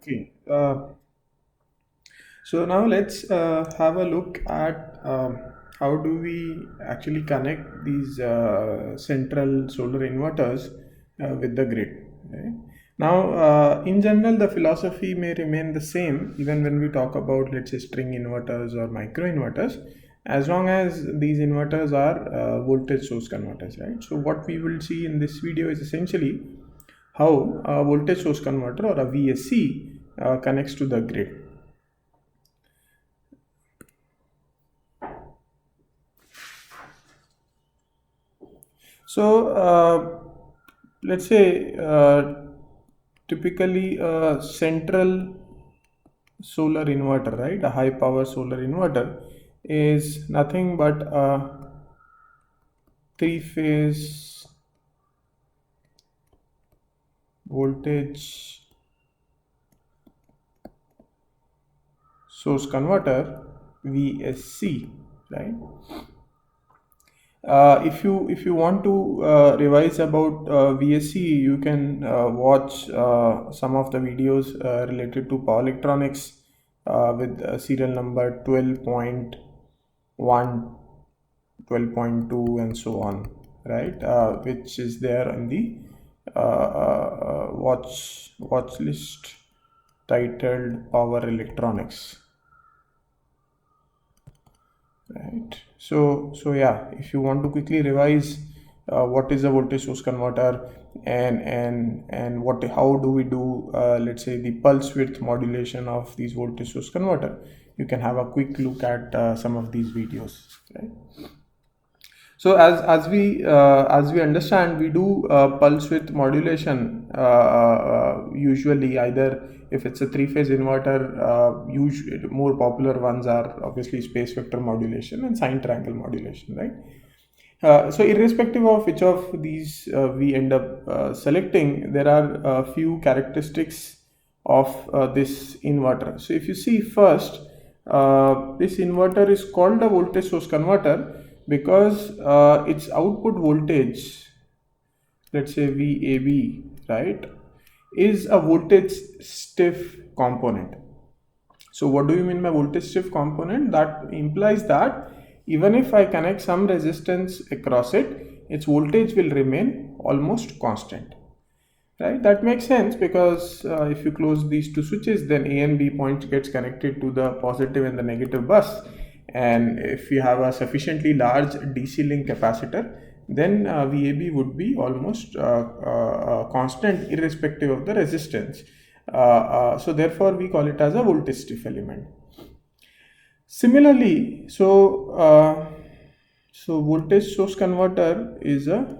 Okay. So now let's have a look at how do we actually connect these central solar inverters with the grid. Right? Now, in general, the philosophy may remain the same even when we talk about, let's say, string inverters or micro inverters, as long as these inverters are voltage source converters, right? So what we will see in this video is essentially how a voltage source converter or a VSC connects to the grid. So let's say typically a central solar inverter, right? A high power solar inverter is nothing but a three-phase voltage source converter VSC, right? If you want to revise about VSC, you can watch some of the videos related to power electronics with serial number 12.1, 12.2, and so on, right? Which is there in the watch list titled Power Electronics. Right. So yeah, if you want to quickly revise what is a voltage source converter and what how do we do let's say the pulse width modulation of these voltage source converter, you can have a quick look at some of these videos, right? So as we understand, we do pulse width modulation usually either if it's a three-phase inverter. Usually, more popular ones are obviously space vector modulation and sine triangle modulation, right? So irrespective of which of these we end up selecting, there are a few characteristics of this inverter. So if you see first, this inverter is called a voltage source converter because its output voltage, let's say VAB, right, is a voltage stiff component. So what do you mean by voltage shift component? That implies that even if I connect some resistance across it, its voltage will remain almost constant. Right? That makes sense because if you close these two switches, then A and B points gets connected to the positive and the negative bus. And if you have a sufficiently large DC link capacitor, then VAB would be almost constant irrespective of the resistance. So therefore we call it as a voltage stiff element. Similarly, so voltage source converter is a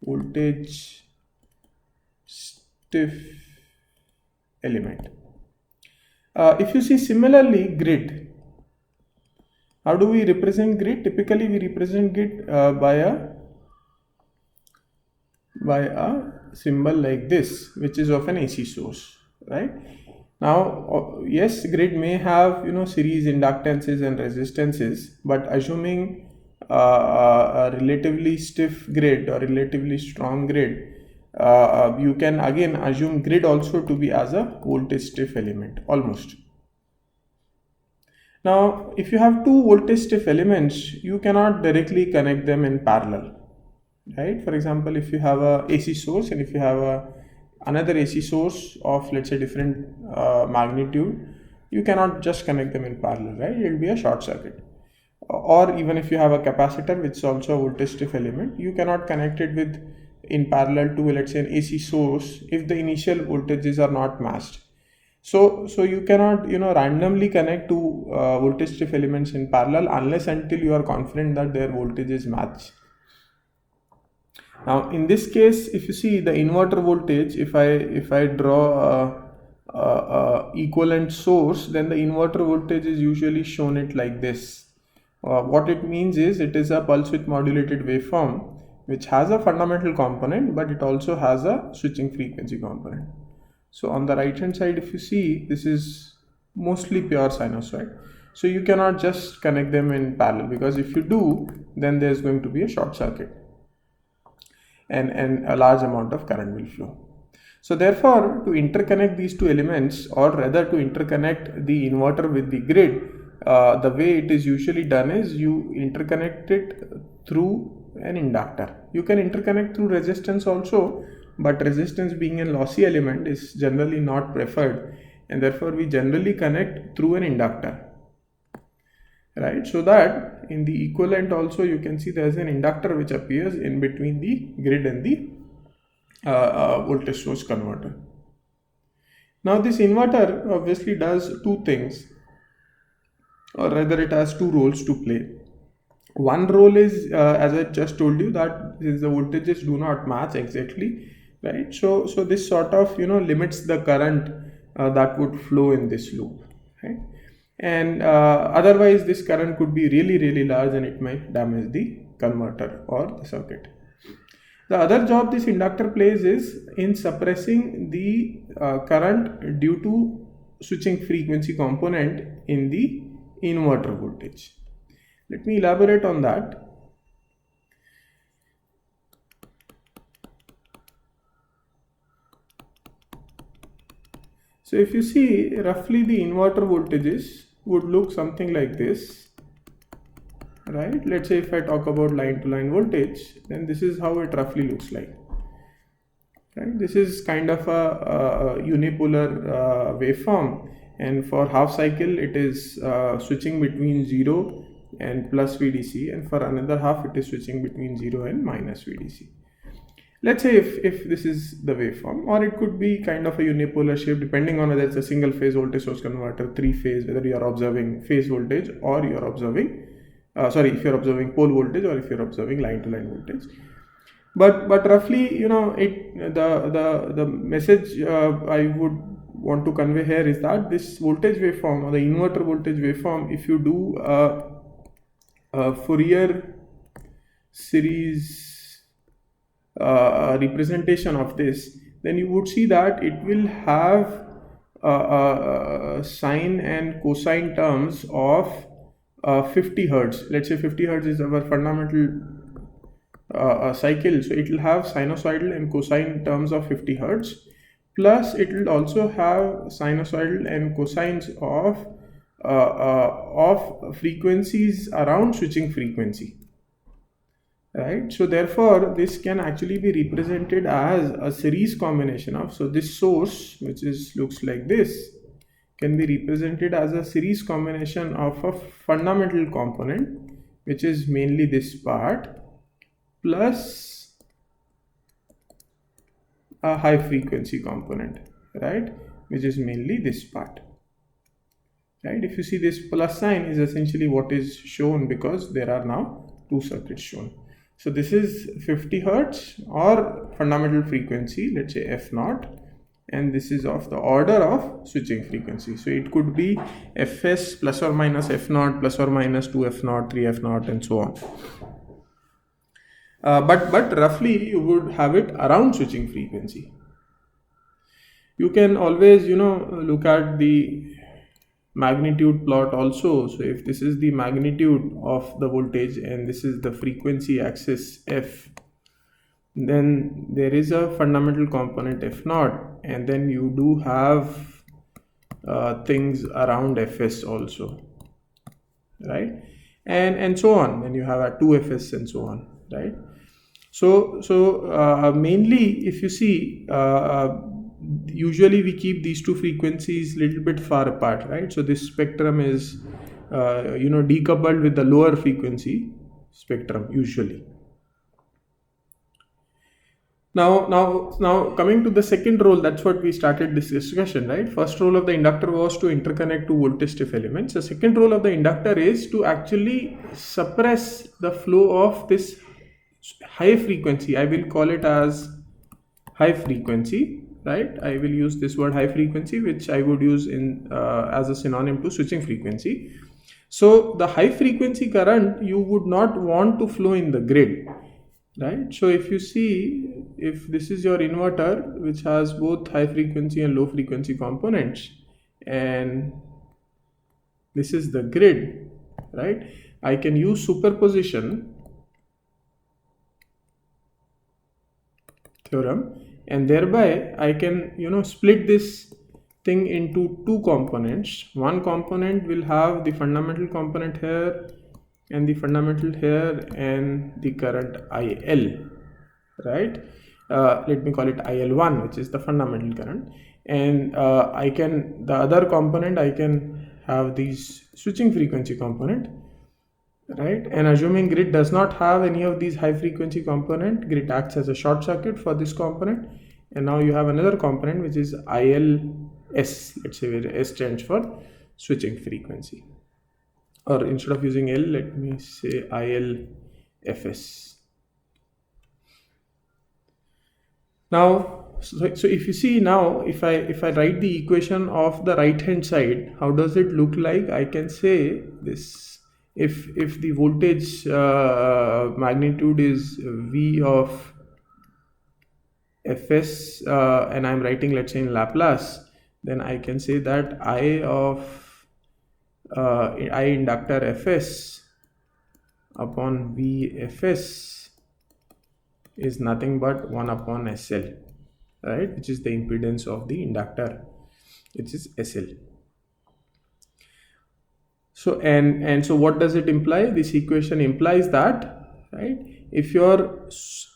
voltage stiff element. If you see similarly grid, how do we represent grid? Typically we represent grid by a symbol like this, which is of an AC source, right? Now, yes, grid may have series inductances and resistances, but assuming a relatively stiff grid or relatively strong grid, you can again assume grid also to be as a voltage stiff element almost. Now, if you have two voltage stiff elements, you cannot directly connect them in parallel, right? For example, if you have a AC source and if you have another AC source of, let's say, different magnitude, you cannot just connect them in parallel, right? It will be a short circuit. Or even if you have a capacitor which is also a voltage stiff element, you cannot connect it with in parallel to, let's say, an AC source if the initial voltages are not matched. So you cannot randomly connect two voltage stiff elements in parallel unless until you are confident that their voltages match. Now in this case, if you see the inverter voltage, if I draw a equivalent source, then the inverter voltage is usually shown it like this. What it means is it is a pulse width modulated waveform which has a fundamental component, but it also has a switching frequency component. So on the right hand side, if you see, this is mostly pure sinusoid. So you cannot just connect them in parallel, because if you do, then there's going to be a short circuit and a large amount of current will flow. So therefore, to interconnect these two elements, or rather to interconnect the inverter with the grid, the way it is usually done is you interconnect it through an inductor. You can interconnect through resistance also, but resistance being a lossy element is generally not preferred, and therefore we generally connect through an inductor, right? So that in the equivalent also you can see there is an inductor which appears in between the grid and the voltage source converter. Now this inverter obviously does two things, or rather it has two roles to play. One role is, as I just told you, that is the voltages do not match exactly, right? So this sort of limits the current that would flow in this loop, right? And otherwise this current could be really large and it might damage the converter or the circuit. The other job this inductor plays is in suppressing the current due to switching frequency component in the inverter voltage. Let me elaborate on that. So if you see, roughly the inverter voltages would look something like this, right? Let's say if I talk about line to line voltage, then this is how it roughly looks like, right? This is kind of a unipolar waveform, and for half cycle it is switching between 0 and plus VDC, and for another half it is switching between 0 and minus VDC. Let's say if this is the waveform, or it could be kind of a unipolar shape depending on whether it's a single phase voltage source converter, three phase, whether you are observing phase voltage or you are observing if you're observing pole voltage or if you're observing line to line voltage. But roughly, the message I would want to convey here is that this voltage waveform, or the inverter voltage waveform, if you do a Fourier series representation of this, then you would see that it will have sine and cosine terms of 50 hertz. Let's say 50 hertz is our fundamental cycle, so it will have sinusoidal and cosine terms of 50 hertz, plus it will also have sinusoidal and cosines of frequencies around switching frequency, right? So therefore this can actually be represented as a series combination of, so this source, which looks like this, can be represented as a series combination of a fundamental component, which is mainly this part, plus a high frequency component, right, which is mainly this part, right? If you see, this plus sign is essentially what is shown because there are now two circuits shown. So this is 50 hertz or fundamental frequency, let's say F0, and this is of the order of switching frequency. So it could be Fs plus or minus F0 plus or minus 2F0, 3F0, and so on. But roughly you would have it around switching frequency. You can always look at the magnitude plot also. So if this is the magnitude of the voltage and this is the frequency axis F, then there is a fundamental component F0, and then you do have things around Fs also, right, and so on. Then you have a 2Fs and so on, right? So mainly, if you see, usually we keep these two frequencies little bit far apart, right? So this spectrum is decoupled with the lower frequency spectrum usually. Now coming to the second role, that's what we started this discussion, right? First role of the inductor was to interconnect two voltage stiff elements. The second role of the inductor is to actually suppress the flow of this high frequency. I will call it as high frequency, right? I will use this word high frequency, which I would use in as a synonym to switching frequency. So the high frequency current you would not want to flow in the grid, right? So if you see, if this is your inverter which has both high frequency and low frequency components, and this is the grid, right, I can use superposition theorem and thereby I can split this thing into two components. One component will have the fundamental component here and the fundamental here and the current IL, right? Let me call it IL1, which is the fundamental current, and the other component I can have these switching frequency component, right? And assuming grid does not have any of these high frequency component, grid acts as a short circuit for this component, and now you have another component which is ILS, let's say where S stands for switching frequency, or instead of using L, let me say ILFS. Now, so if you see now, if I write the equation of the right hand side, how does it look like? I can say this: if the voltage magnitude is V of Fs, and I'm writing, let's say, in Laplace, then I can say that I of I inductor Fs upon Vfs is nothing but 1 upon SL, right, which is the impedance of the inductor, which is SL. So so what does it imply? This equation implies that, right, if your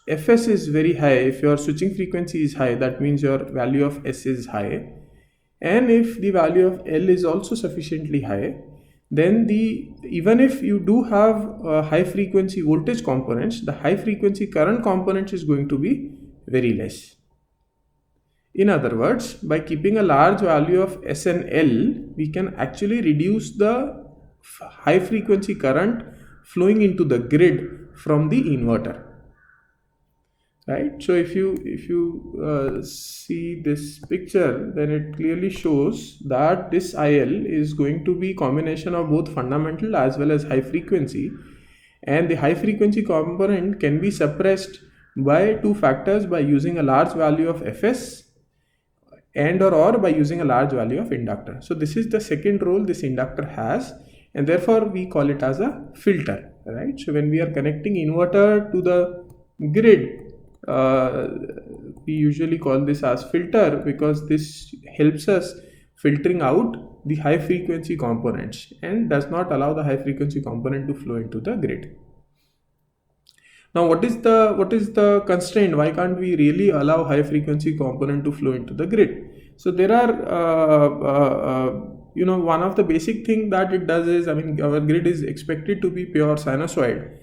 Fs is very high, if your switching frequency is high, that means your value of S is high, and if the value of L is also sufficiently high, then even if you do have high frequency voltage components, the high frequency current components is going to be very less. In other words, by keeping a large value of S and L, we can actually reduce the high frequency current flowing into the grid from the inverter, right? So if you see this picture, then it clearly shows that this IL is going to be combination of both fundamental as well as high frequency, and the high frequency component can be suppressed by two factors: by using a large value of Fs and or by using a large value of inductor. So this is the second role this inductor has, and therefore we call it as a filter, right? So when we are connecting inverter to the grid, we usually call this as filter, because this helps us filtering out the high frequency components and does not allow the high frequency component to flow into the grid. Now, what is the constraint? Why can't we really allow high frequency component to flow into the grid? So there are one of the basic thing that it does is, our grid is expected to be pure sinusoid,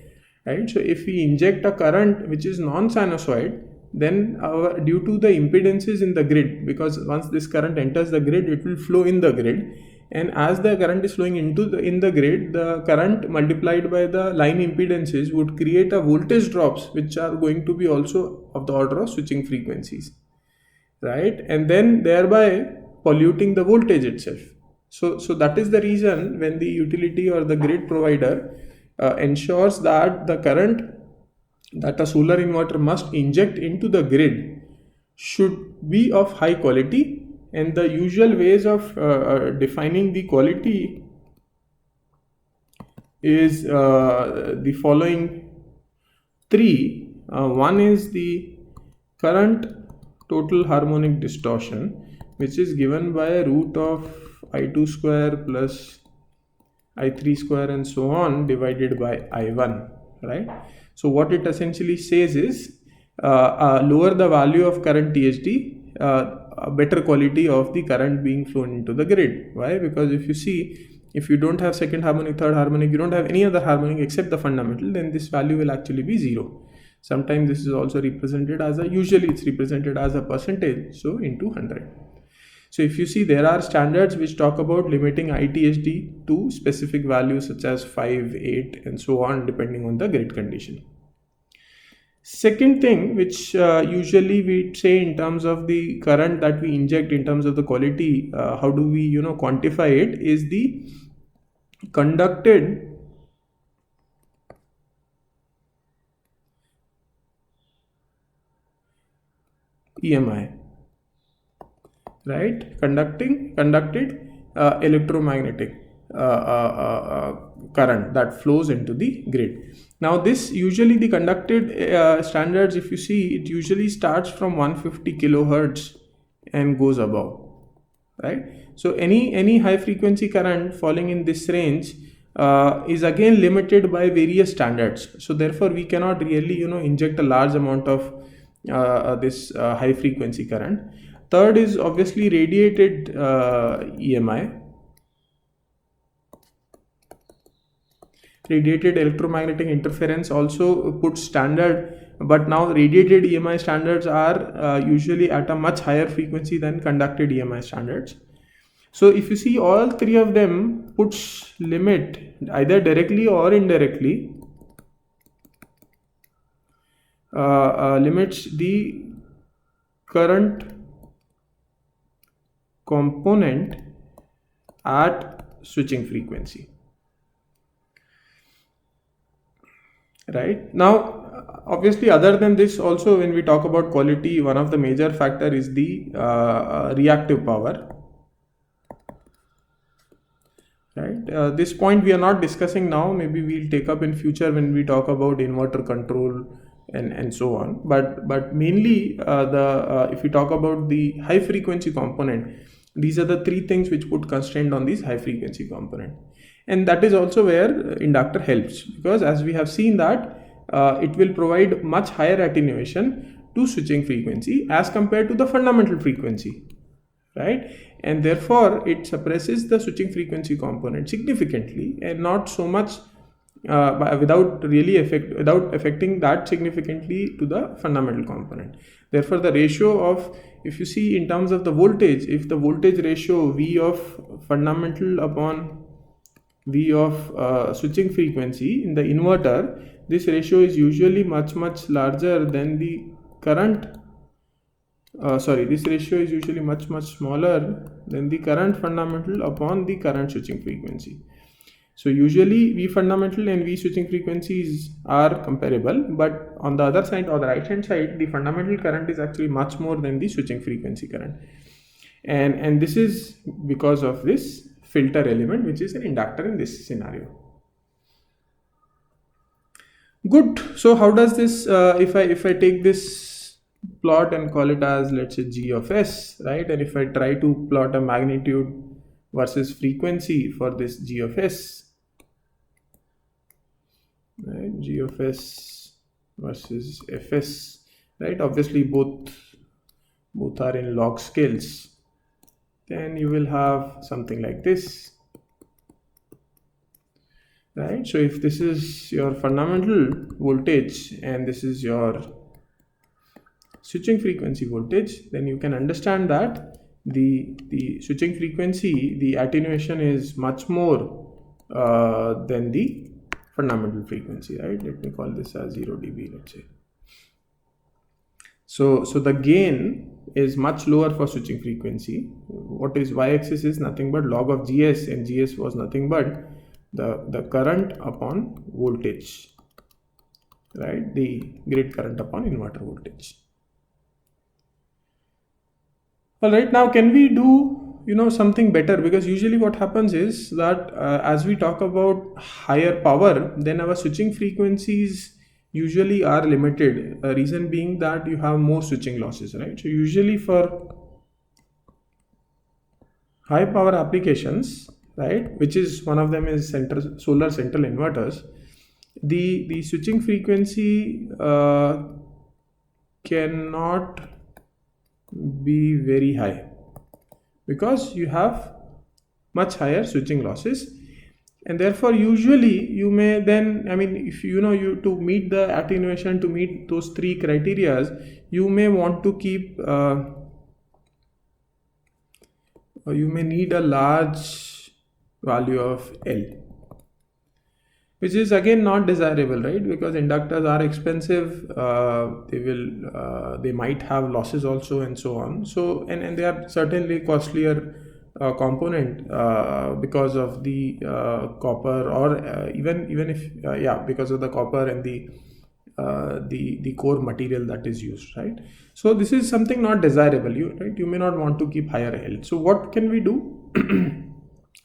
right? So if we inject a current which is non-sinusoid, then due to the impedances in the grid, because once this current enters the grid, it will flow in the grid, and as the current is flowing in the grid, the current multiplied by the line impedances would create a voltage drops which are going to be also of the order of switching frequencies, right? And then thereby polluting the voltage itself. So that is the reason when the utility or the grid provider ensures that the current that a solar inverter must inject into the grid should be of high quality, and the usual ways of defining the quality is the following three. One is the current total harmonic distortion, which is given by root of I2 square plus I3 square and so on divided by I1, right? So what it essentially says is lower the value of current THD, a better quality of the current being flown into the grid. Why? Because if you don't have second harmonic, third harmonic, you don't have any other harmonic except the fundamental, then this value will actually be 0. Sometimes this is also represented as usually it's represented as a percentage, so into 100. So if you see, there are standards which talk about limiting ITHD to specific values such as 5, 8 and so on, depending on the grid condition. Second thing which usually we say in terms of the current that we inject, in terms of the quality, how do we quantify it, is the conducted EMI, right? Conducted electromagnetic current that flows into the grid. Now this usually the conducted standards, if you see, it usually starts from 150 kilohertz and goes above, right? So any high frequency current falling in this range is again limited by various standards. So therefore we cannot really inject a large amount of this high frequency current. Third is obviously radiated EMI. Radiated electromagnetic interference also puts standard, but now radiated EMI standards are usually at a much higher frequency than conducted EMI standards. So if you see, all three of them puts limit either directly or indirectly, limits the current component at switching frequency. Right now, obviously, other than this, also when we talk about quality, one of the major factor is the reactive power. Right. This point we are not discussing now. Maybe we'll take up in future when we talk about inverter control and so on. But mainly if we talk about the high frequency component, these are the three things which put constraint on this high frequency component. And that is also where inductor helps, because as we have seen that it will provide much higher attenuation to switching frequency as compared to the fundamental frequency, right? And therefore it suppresses the switching frequency component significantly, and not so much without affecting that significantly to the fundamental component. Therefore the ratio of, if you see in terms of the voltage, if the voltage ratio V of fundamental upon V of switching frequency in the inverter, this ratio is usually much larger than the current. This ratio is usually much smaller than the current fundamental upon the current switching frequency. So usually V fundamental and V switching frequencies are comparable, but on the other side or the right hand side, the fundamental current is actually much more than the switching frequency current, and this is because of this filter element, which is an inductor in this scenario. Good. So how does this, if I take this plot and call it as, let's say, G of S, right? And if I try to plot a magnitude versus frequency for this G of S, right? G of S versus Fs, right? Obviously both are in log scales. Then you will have something like this, right? So if this is your fundamental voltage and this is your switching frequency voltage, then you can understand that the switching frequency, the attenuation is much more than the fundamental frequency, right? Let me call this as 0 dB, let's say. So the gain is much lower for switching frequency. What is y-axis is nothing but log of Gs, and Gs was nothing but the current upon voltage, right? The grid current upon inverter voltage. All right, now can we do something better? Because usually what happens is that as we talk about higher power, then our switching frequencies usually are limited. Reason being that you have more switching losses, right? So usually for high power applications, right, which is one of them is solar central inverters, the switching frequency cannot be very high, because you have much higher switching losses. And therefore usually you may then, if you to meet the attenuation, to meet those three criterias, you may want to keep you may need a large value of L, which is again not desirable, right? Because inductors are expensive, they might have losses also and so on. So and they are certainly costlier component because of the copper, or even if because of the copper and the core material that is used, right? So this is something not desirable, you may not want to keep higher L. So what can we do?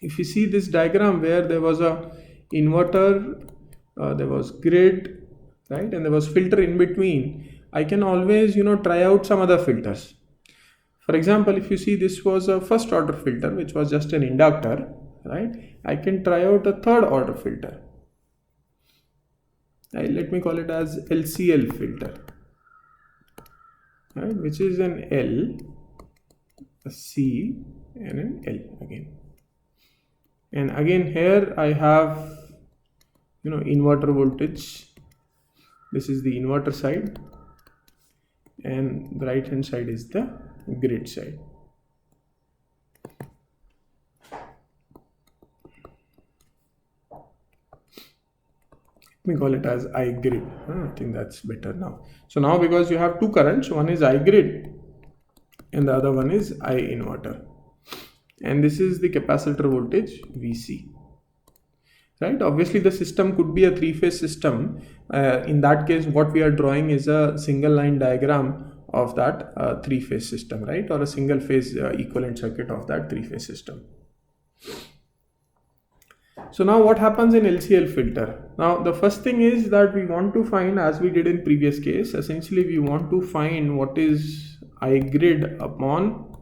if you see this diagram where there was a inverter, there was grid, right, and there was filter in between, I can always try out some other filters. For example, if you see this was a first order filter which was just an inductor, right, I can try out a third order filter. Let me call it as LCL filter, right, which is an L, a C, and an L again. And again here I have inverter voltage. This is the inverter side, and the right hand side is the grid side. Let me call it as I grid. I think that's better now. So now, because you have two currents, one is I grid and the other one is I inverter, and this is the capacitor voltage VC, right? Obviously the system could be a three-phase system. In that case, what we are drawing is a single line diagram of that three-phase system, right, or a single phase equivalent circuit of that three-phase system. So now what happens in LCL filter? Now the first thing is that we want to find, as we did in previous case, essentially we want to find what is I grid upon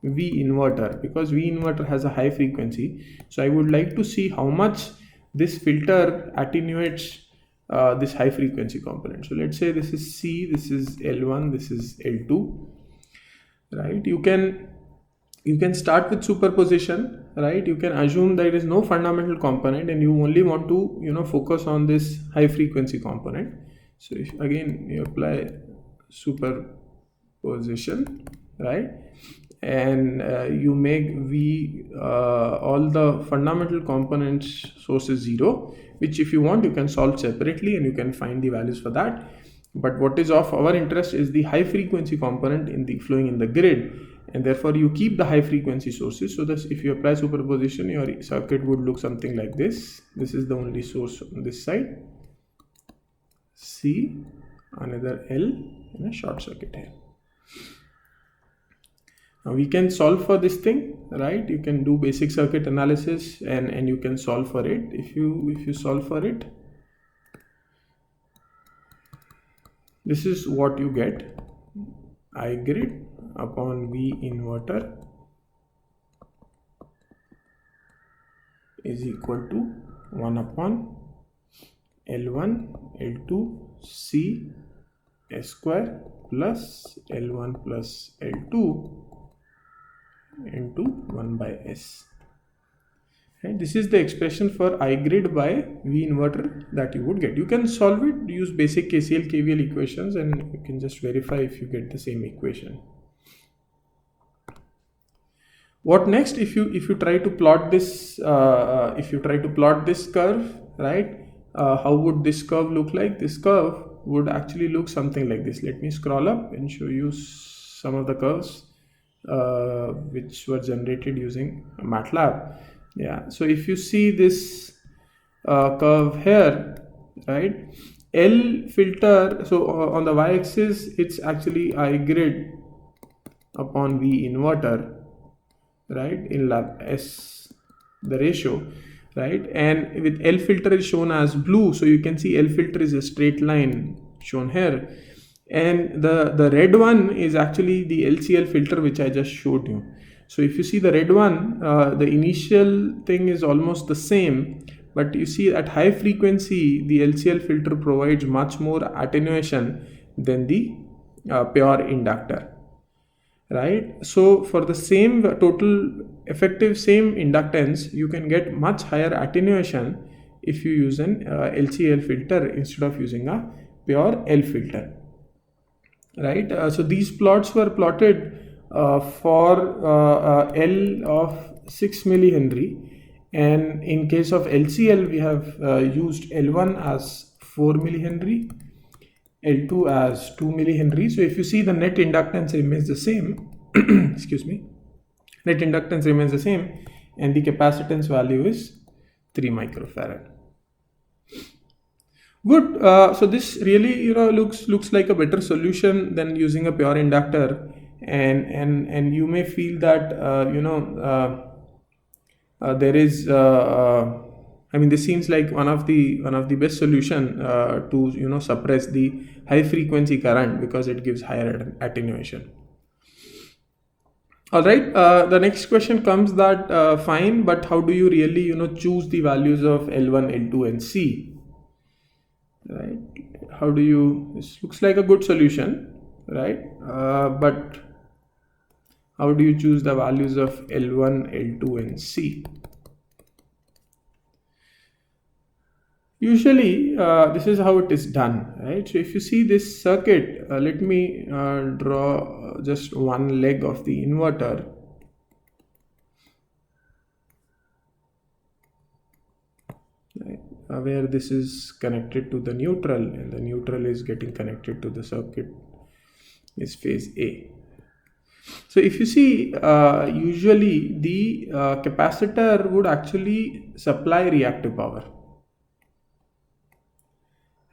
V inverter, because V inverter has a high frequency. So I would like to see how much this filter attenuates this high frequency component. So let's say this is C, this is L1, this is L2, right? You can start with superposition, right? You can assume there is no fundamental component and you only want to focus on this high frequency component. So if again you apply superposition, right, and you make V all the fundamental components sources 0, which if you want you can solve separately and you can find the values for that. But what is of our interest is the high frequency component in the flowing in the grid, and therefore you keep the high frequency sources. So that if you apply superposition, your circuit would look something like this. This is the only source on this side, C, another L, and a short circuit here. Now we can solve for this thing, right? You can do basic circuit analysis and you can solve for it. If you solve for it, this is what you get: I grid upon V inverter is equal to 1 upon L1 L2 C S square plus L1 plus L2 into 1 by S. Okay, this is the expression for I grid by V inverter that you would get. You can solve it, use basic KCL KVL equations, and you can just verify if you get the same equation. What next? If you try to plot this, curve, right? How would this curve look like? This curve would actually look something like this. Let me scroll up and show you some of the curves which were generated using MATLAB. Yeah. So if you see this curve here, right? L filter. So on the y-axis, it's actually I grid upon V inverter, right, in lab S, the ratio, right, and with L filter is shown as blue. So you can see L filter is a straight line shown here, and the red one is actually the LCL filter which I just showed you. So if you see the red one, the initial thing is almost the same, but you see at high frequency the LCL filter provides much more attenuation than the pure inductor, right? So for the same total effective same inductance, you can get much higher attenuation if you use an LCL filter instead of using a pure L filter, right? So these plots were plotted for L of 6 millihenry, and in case of LCL we have used L1 as 4 millihenry, L2 as 2 millihenry. So if you see, the net inductance remains the same excuse me, net inductance remains the same, and the capacitance value is 3 microfarad. Good. So this really looks like a better solution than using a pure inductor, and you may feel that there is I mean, this seems like one of the best solution to suppress the high frequency current, because it gives higher attenuation. All right. The next question comes that fine, but how do you really choose the values of L1, L2, and C? Right? How do you? This looks like a good solution, right? But how do you choose the values of L1, L2, and C? Usually, this is how it is done, right? So if you see this circuit, let me draw just one leg of the inverter. Right? Where this is connected to the neutral, and the neutral is getting connected to the circuit is phase A. So if you see, usually the capacitor would actually supply reactive power.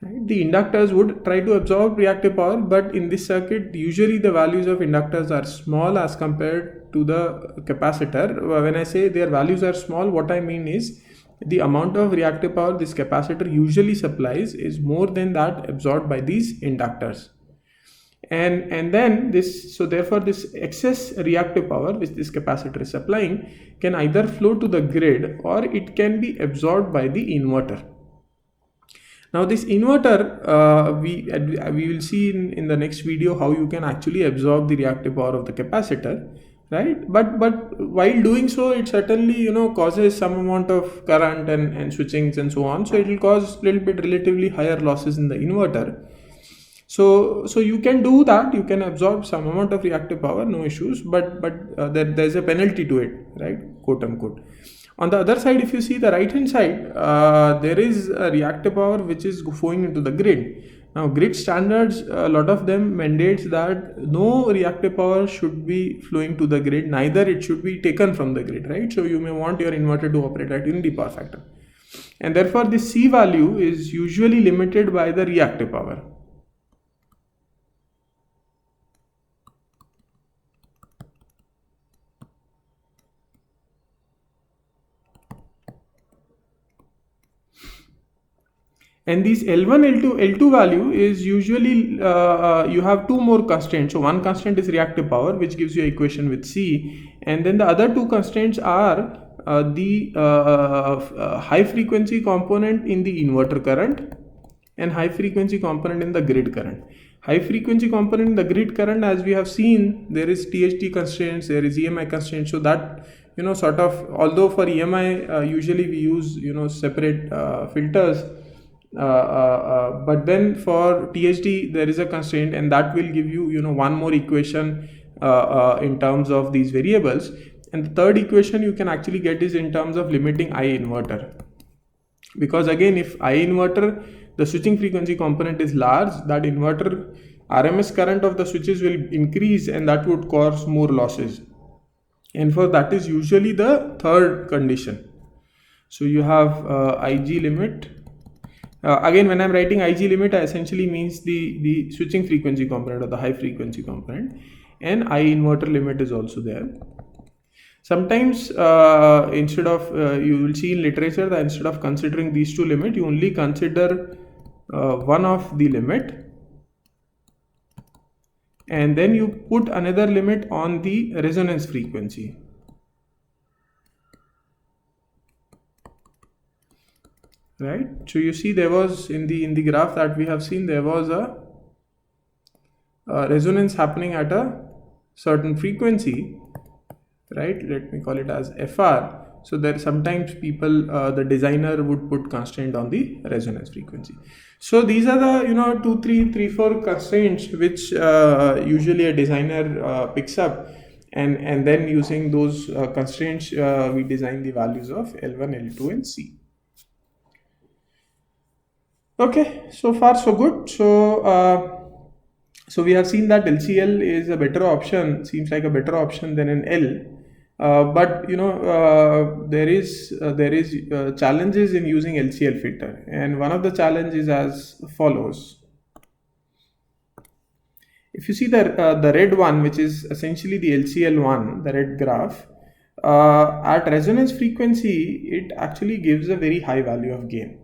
Right? The inductors would try to absorb reactive power, but in this circuit, usually the values of inductors are small as compared to the capacitor. When I say their values are small, what I mean is the amount of reactive power this capacitor usually supplies is more than that absorbed by these inductors. And then this, so therefore this excess reactive power which this capacitor is supplying can either flow to the grid, or it can be absorbed by the inverter. Now this inverter, we will see in the next video how you can actually absorb the reactive power of the capacitor, right? But while doing so, it certainly causes some amount of current and switchings and so on. So it will cause little bit relatively higher losses in the inverter. So you can do that. You can absorb some amount of reactive power, no issues. But there's a penalty to it, right? Quote unquote. On the other side, if you see the right hand side, there is a reactive power which is flowing into the grid. Now grid standards, a lot of them mandates that no reactive power should be flowing to the grid, neither it should be taken from the grid, right? So you may want your inverter to operate at unity power factor, and therefore the C value is usually limited by the reactive power. And these L1, L2, L2 value is usually, you have two more constraints. So one constraint is reactive power, which gives you an equation with C. And then the other two constraints are the high frequency component in the inverter current and high frequency component in the grid current. High frequency component in the grid current, as we have seen, there is THD constraints, there is EMI constraints. So that, sort of, although for EMI, usually we use, separate filters, but then for THD there is a constraint, and that will give you one more equation in terms of these variables. And the third equation you can actually get is in terms of limiting I inverter, because again, if I inverter, the switching frequency component is large, that inverter RMS current of the switches will increase, and that would cause more losses. And for that is usually the third condition. So you have IG limit. Again, when I'm writing IG limit, I essentially means the switching frequency component or the high frequency component, and I inverter limit is also there. Sometimes instead of, you will see in literature that instead of considering these two limits, you only consider one of the limit, and then you put another limit on the resonance frequency. Right, so you see there was in the graph that we have seen, there was a resonance happening at a certain frequency, right? Let me call it as FR. So there sometimes people, the designer would put constraint on the resonance frequency. So these are the 2, 3, 4 constraints which usually a designer picks up, and then using those constraints we design the values of L1, L2, and C. Okay, so far so good. So we have seen that LCL is a better option, seems like a better option than an L. But there is challenges in using LCL filter, and one of the challenges as follows. If you see the red one, which is essentially the LCL one, the red graph, at resonance frequency, it actually gives a very high value of gain.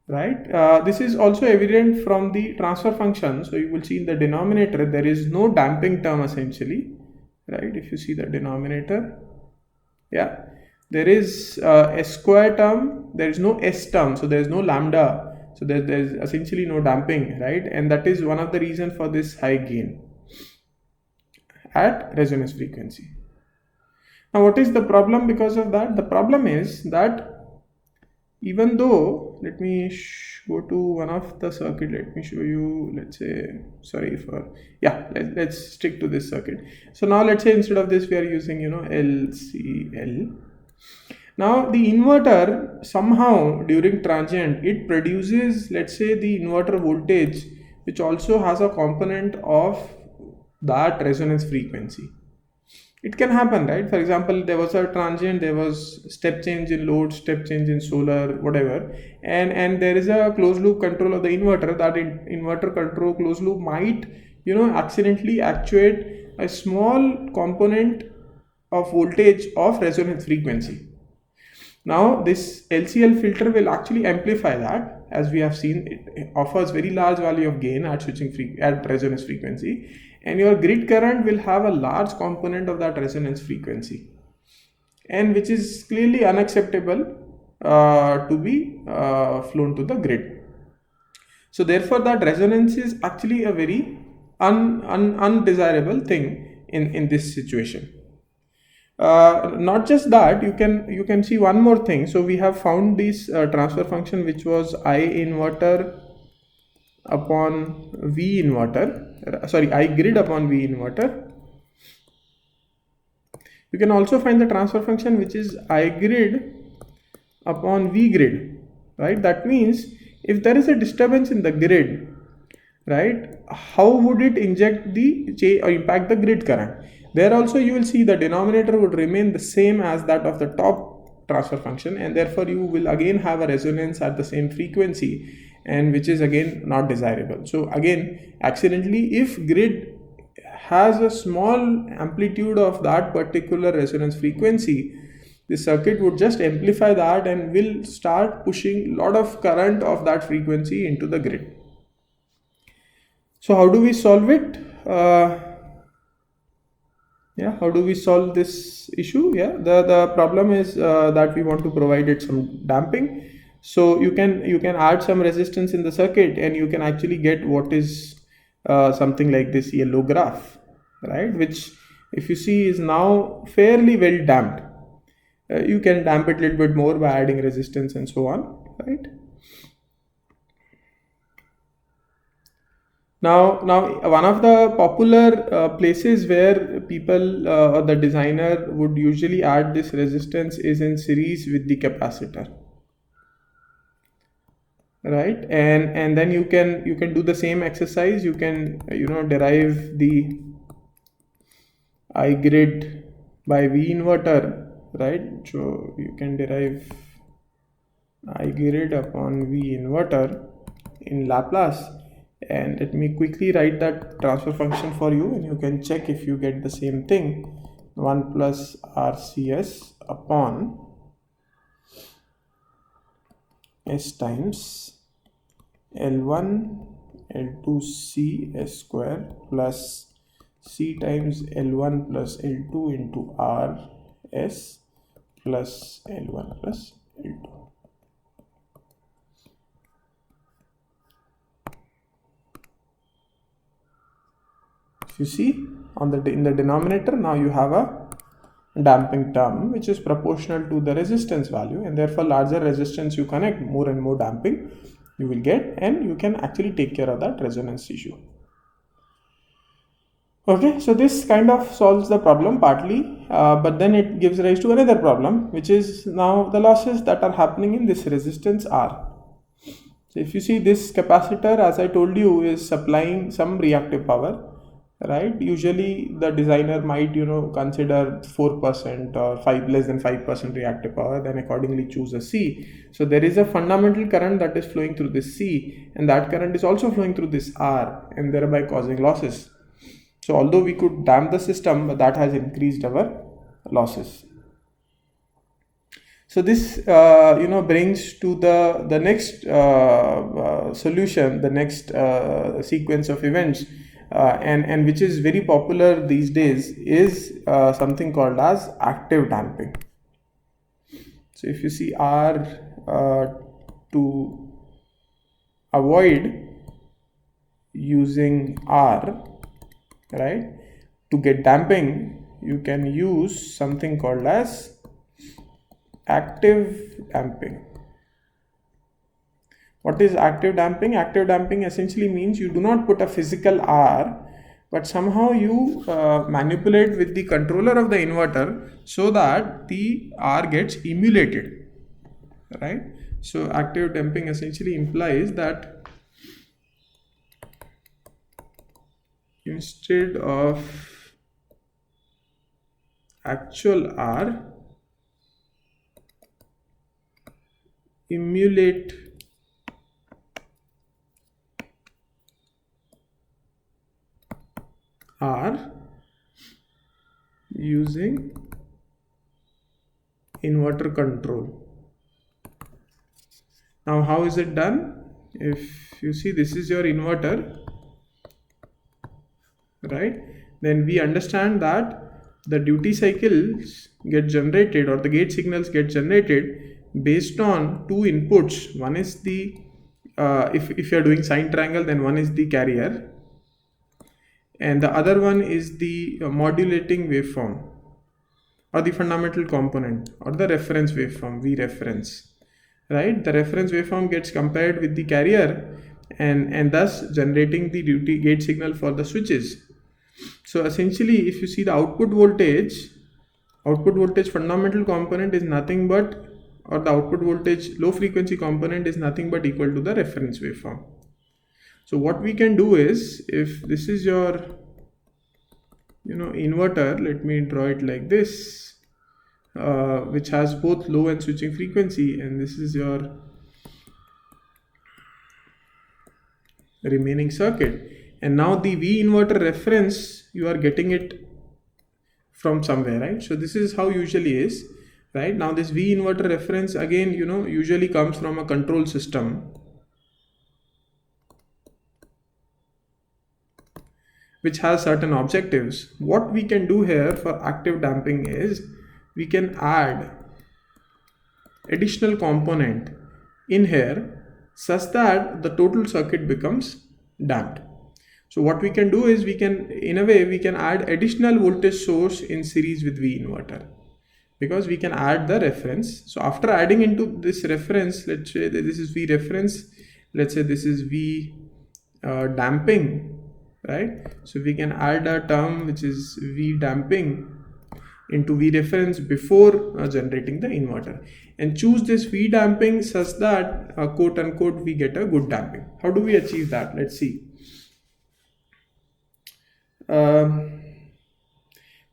Right? This is also evident from the transfer function. So you will see in the denominator there is no damping term essentially, right? If you see the denominator, yeah, there is S square term, there is no S term, so there is no lambda, so there is essentially no damping, right? And that is one of the reasons for this high gain at resonance frequency. Now what is the problem because of that? The problem is that even though, let me go to one of the circuit, let me show you, let's say, sorry for, yeah, let's stick to this circuit. So now let's say instead of this we are using, LCL. Now the inverter somehow during transient, it produces, let's say, the inverter voltage which also has a component of that resonance frequency. It can happen, right? For example, there was a transient, there was step change in load, step change in solar, whatever, and there is a closed loop control of the inverter. That inverter control closed loop might, accidentally actuate a small component of voltage of resonance frequency. Now this LCL filter will actually amplify that. As we have seen, it offers very large value of gain at at resonance frequency, and your grid current will have a large component of that resonance frequency, and which is clearly unacceptable to be flown to the grid. So therefore that resonance is actually a very undesirable thing in this situation. Not just that, you can see one more thing. So we have found this transfer function which was I inverter upon V inverter, I grid upon V inverter. You can also find the transfer function which is I grid upon V grid, right? That means if there is a disturbance in the grid, right, how would it inject or impact the grid current? There also you will see the denominator would remain the same as that of the top transfer function, and therefore you will again have a resonance at the same frequency, and which is again not desirable. So again, accidentally, if grid has a small amplitude of that particular resonance frequency, the circuit would just amplify that and will start pushing a lot of current of that frequency into the grid. So how do we solve it? How do we solve this issue? The problem is that we want to provide it some damping. So you can add some resistance in the circuit, and you can actually get what is something like this yellow graph, right? Which, if you see, is now fairly well damped. You can damp it a little bit more by adding resistance and so on, right? Now one of the popular places where people or the designer would usually add this resistance is in series with the capacitor, right? And then you can do the same exercise. You can derive the I grid by V inverter, right? So you can derive I grid upon V inverter in Laplace. And let me quickly write that transfer function for you, and you can check if you get the same thing. 1 plus RCS upon S times L1 L2C S square plus C times L1 plus L2 into RS plus L1 plus L2. You see in the denominator, now you have a damping term which is proportional to the resistance value, and therefore larger resistance you connect, more and more damping you will get, and you can actually take care of that resonance issue. Okay, so this kind of solves the problem partly, but then it gives rise to another problem, which is now the losses that are happening in this resistance R. So if you see, this capacitor, as I told you, is supplying some reactive power, right? Usually the designer might consider 4% or less than 5% reactive power, then accordingly choose a C. So there is a fundamental current that is flowing through this C, and that current is also flowing through this R, and thereby causing losses. So although we could damp the system, but that has increased our losses. So this brings to the next solution, the next sequence of events, and which is very popular these days, is something called as active damping. So if you see R, to avoid using R, right, to get damping, you can use something called as active damping. What is active damping? Active damping essentially means you do not put a physical R, but somehow you manipulate with the controller of the inverter so that the R gets emulated, right? So active damping essentially implies that instead of actual R, emulate R using inverter control. Now how is it done? If you see, this is your inverter, right? Then we understand that the duty cycles get generated, or the gate signals get generated based on two inputs. One is the if you are doing sine triangle, then one is the carrier, and the other one is the modulating waveform, or the fundamental component, or the reference waveform, V reference, right? The reference waveform gets compared with the carrier, and thus generating the duty gate signal for the switches. So essentially, if you see the output voltage fundamental component is nothing but, or the output voltage low frequency component is nothing but equal to the reference waveform. So what we can do is, if this is your inverter, let me draw it like this, which has both low and switching frequency, and this is your remaining circuit. And now the V inverter reference, you are getting it from somewhere, right? So this is how usually is, right? Now this V inverter reference again, usually comes from a control system which has certain objectives. What we can do here for active damping is, we can add additional component in here such that the total circuit becomes damped. So what we can do is, we can add additional voltage source in series with V inverter, because we can add the reference. So after adding into this reference, let's say that this is V reference, let's say this is V damping, right? So we can add a term which is V damping into V reference before generating the inverter, and choose this V damping such that quote unquote we get a good damping. How do we achieve that? Let's see.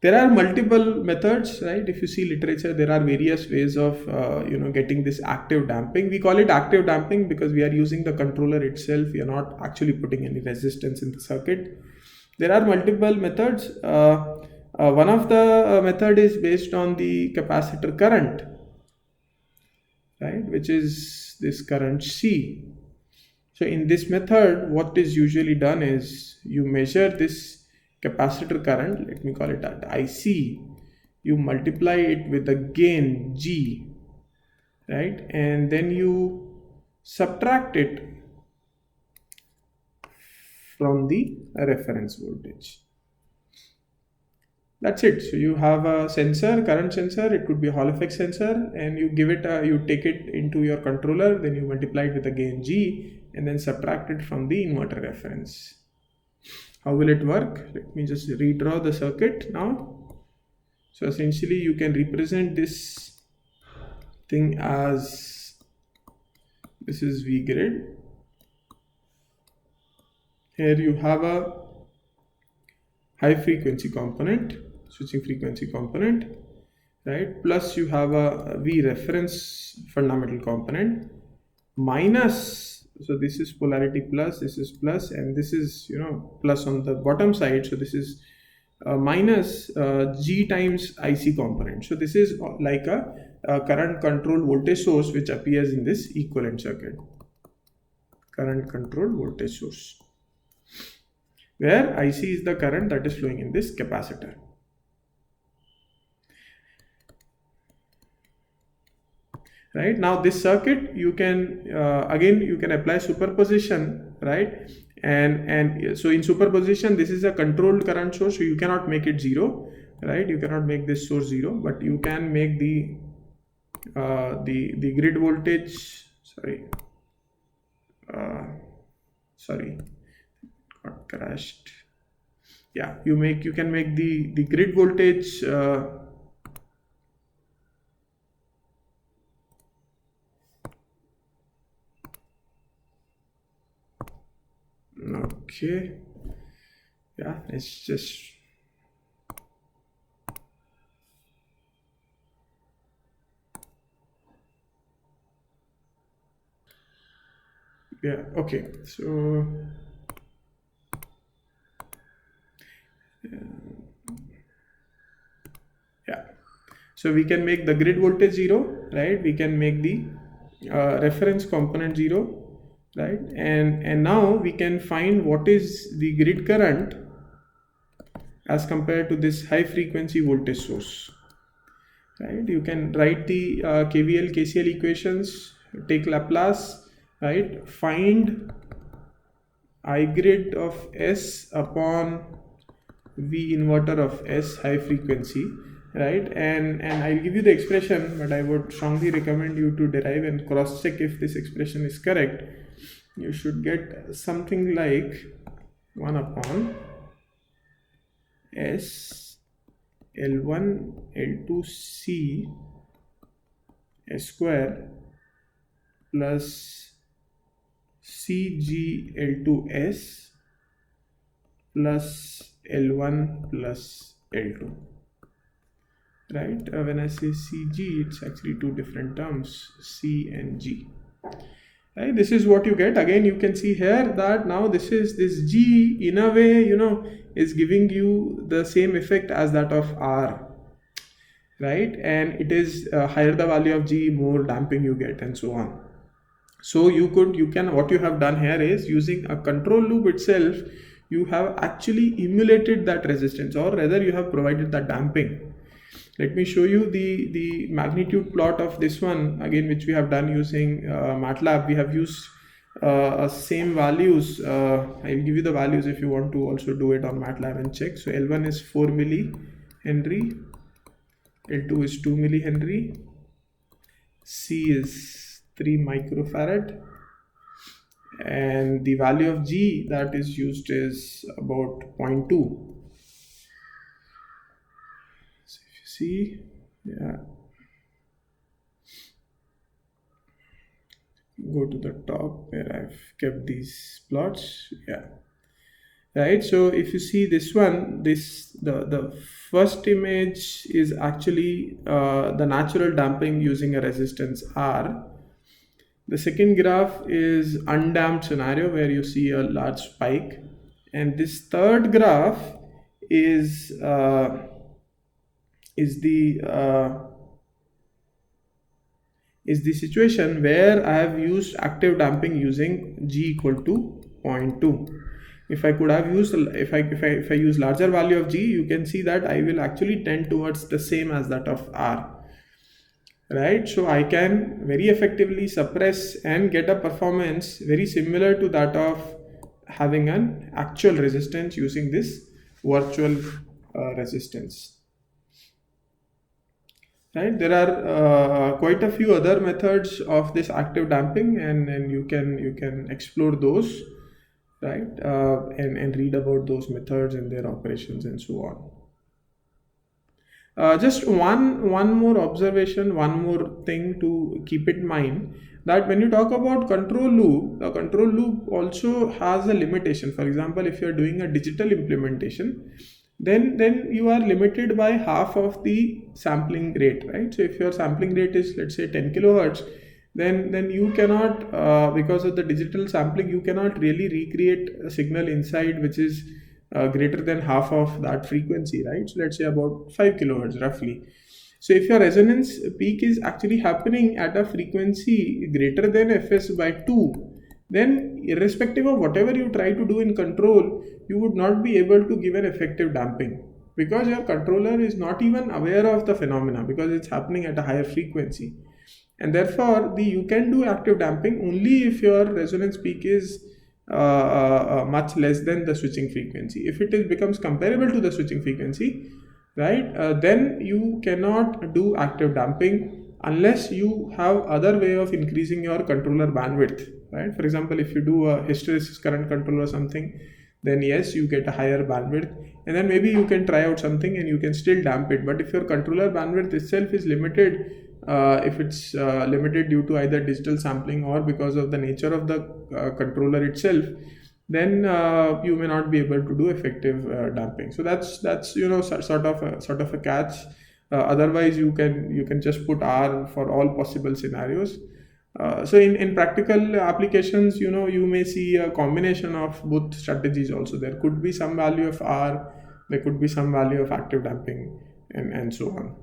There are multiple methods, right? If you see literature, there are various ways of getting this active damping. We call it active damping because we are using the controller itself. We are not actually putting any resistance in the circuit. There are multiple methods. One of the method is based on the capacitor current, right, which is this current C. So in this method, what is usually done is, you measure this capacitor current, let me call it at IC, you multiply it with the gain G, right, and then you subtract it from the reference voltage. That's it. So you have a sensor, current sensor, it could be a Hall effect sensor, and you give it you take it into your controller, then you multiply it with the gain G, and then subtract it from the inverter reference. How will it work? Let me just redraw the circuit now. So essentially, you can represent this thing as, this is V grid. Here you have a high frequency component, switching frequency component, right? Plus you have a V reference fundamental component, minus, so this is polarity plus, this is plus, and this is plus on the bottom side. So this is minus G times IC component. So this is like a current control voltage source which appears in this equivalent circuit. Current control voltage source, where IC is the current that is flowing in this capacitor. Right, now this circuit, you can again you can apply superposition, right? And so in superposition, this is a controlled current source, so you cannot make it zero, right? You cannot make this source zero, but you can make the grid voltage, sorry, got crashed. Yeah, you can make the grid voltage okay, yeah, it's just yeah, okay, so yeah, so we can make the grid voltage zero, right? We can make the reference component zero, right? And now we can find what is the grid current as compared to this high frequency voltage source, right? You can write the KVL KCL equations, take Laplace, right? Find I grid of S upon V inverter of S high frequency, right? And I'll give you the expression, but I would strongly recommend you to derive and cross check if this expression is correct. You should get something like 1 upon S L1 L2 C S square plus CG L2 S plus L1 plus L2, right? When I say CG, it's actually two different terms, C and G. Right, this is what you get. Again, you can see here that now this G in a way, is giving you the same effect as that of R, right? And it is higher the value of G, more damping you get, and so on. So what you have done here is, using a control loop itself, you have actually emulated that resistance, or rather you have provided that damping. Let me show you the magnitude plot of this one again, which we have done using MATLAB. We have used same values. I'll give you the values if you want to also do it on MATLAB and check. So L1 is 4 millihenry, L2 is 2 millihenry, C is 3 microfarad, and the value of G that is used is about 0.2. So if you see, yeah, go to the top where I've kept these plots, yeah, right? So if you see this one, the first image is actually the natural damping using a resistance R. The second graph is undamped scenario where you see a large spike, and this third graph is the situation where I have used active damping using G equal to 0.2. If I could have used, if I use larger value of G, you can see that I will actually tend towards the same as that of R. Right, so I can very effectively suppress and get a performance very similar to that of having an actual resistance using this virtual resistance. Right, there are quite a few other methods of this active damping, and you can explore those, right, and read about those methods and their operations and so on. Just one more observation, one more thing to keep in mind, that when you talk about control loop, the control loop also has a limitation. For example, if you are doing a digital implementation, then you are limited by half of the sampling rate, right? So if your sampling rate is, let's say, 10 kilohertz, then you cannot, because of the digital sampling, you cannot really recreate a signal inside which is greater than half of that frequency, right? So let's say about 5 kilohertz roughly. So if your resonance peak is actually happening at a frequency greater than fs by 2, then irrespective of whatever you try to do in control, you would not be able to give an effective damping, because your controller is not even aware of the phenomena because it's happening at a higher frequency. And therefore you can do active damping only if your resonance peak is much less than the switching frequency. If it becomes comparable to the switching frequency, right, then you cannot do active damping unless you have other way of increasing your controller bandwidth, right? For example, if you do a hysteresis current control or something, then yes, you get a higher bandwidth, and then maybe you can try out something and you can still damp it. But if your controller bandwidth itself is limited, if it's limited due to either digital sampling or because of the nature of the controller itself, then you may not be able to do effective damping. So that's sort of a catch. Otherwise you can just put R for all possible scenarios. So in practical applications, you may see a combination of both strategies also. There could be some value of R, there could be some value of active damping, and so on.